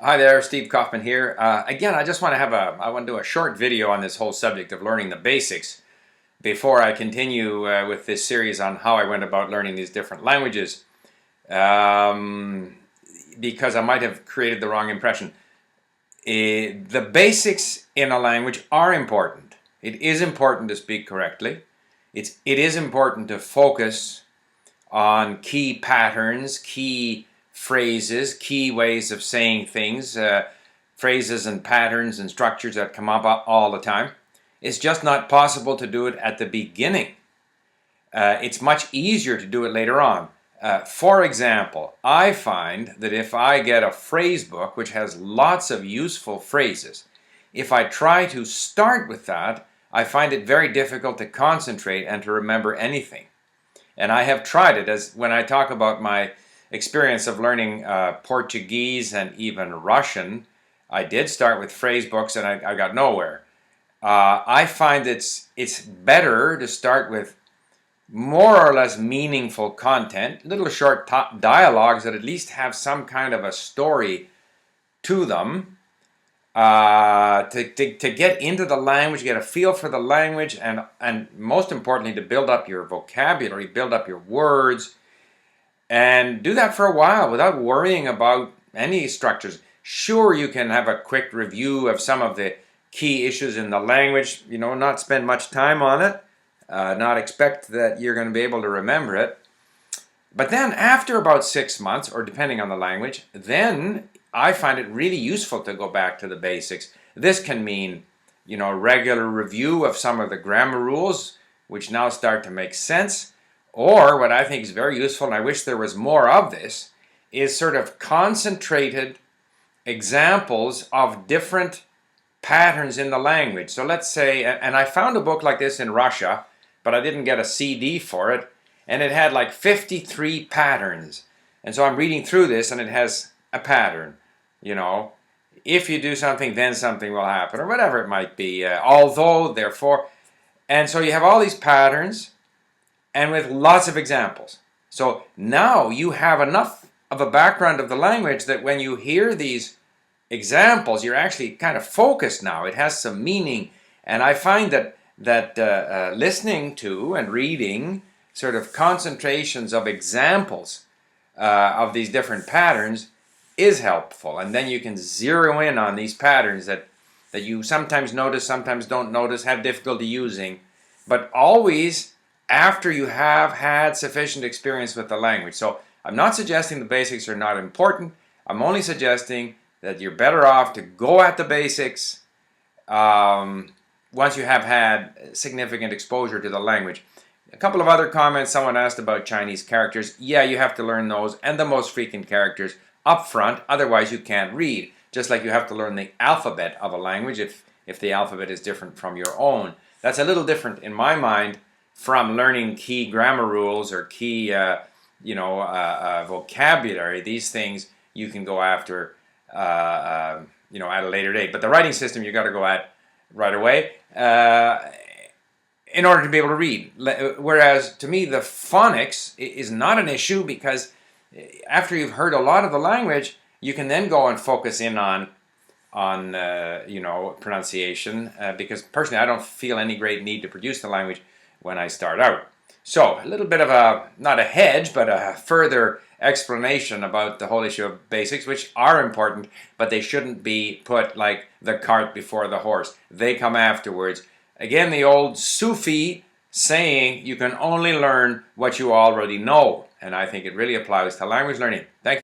Hi there, Steve Kaufman here. Again, I just want to I want to do a short video on this whole subject of learning the basics before I continue with this series on how I went about learning these different languages, um, because I might have created the wrong impression. The basics in a language are important. It is important to speak correctly. It is important to focus on key patterns, key phrases, key ways of saying things, phrases and patterns and structures that come up all the time. It's just not possible to do it at the beginning. It's much easier to do it later on. For example, I find that if I get a phrase book which has lots of useful phrases, if I try to start with that, I find it very difficult to concentrate and to remember anything. And I have tried it, as when I talk about my experience of learning Portuguese and even Russian. I did start with phrase books and I got nowhere. I find it's better to start with more or less meaningful content, little short dialogues that at least have some kind of a story to them, to get into the language, get a feel for the language, and most importantly, to build up your vocabulary, build up your words, and do that for a while without worrying about any structures. Sure, you can have a quick review of some of the key issues in the language, not spend much time on it, not expect that you're going to be able to remember it. But then after about 6 months, or depending on the language, then I find it really useful to go back to the basics. This can mean, regular review of some of the grammar rules, which now start to make sense. Or what I think is very useful, and I wish there was more of this, is sort of concentrated examples of different patterns in the language. So let's say, and I found a book like this in Russia, but I didn't get a CD for it, and it had like 53 patterns. And so I'm reading through this, and it has a pattern. If you do something, then something will happen, or whatever it might be. Although, therefore, and so you have all these patterns, and with lots of examples. So now you have enough of a background of the language that when you hear these examples, you're actually kind of focused now. It has some meaning, and I find that listening to and reading sort of concentrations of examples of these different patterns is helpful, and then you can zero in on these patterns that you sometimes notice, sometimes don't notice, have difficulty using, but always after you have had sufficient experience with the language. So I'm not suggesting the basics are not important. I'm only suggesting that you're better off to go at the basics once you have had significant exposure to the language. A couple of other comments. Someone asked about Chinese characters. Yeah, you have to learn those and the most frequent characters up front, otherwise you can't read. Just like you have to learn the alphabet of a language if the alphabet is different from your own. That's a little different in my mind from learning key grammar rules or key vocabulary. These things you can go after at a later date. But the writing system you got to go at right away in order to be able to read. Whereas to me the phonics is not an issue, because after you've heard a lot of the language, you can then go and focus in on pronunciation, because personally I don't feel any great need to produce the language when I start out. So a little bit of not a hedge, but a further explanation about the whole issue of basics, which are important, but they shouldn't be put like the cart before the horse. They come afterwards. Again, the old Sufi saying, you can only learn what you already know. And I think it really applies to language learning. Thank you.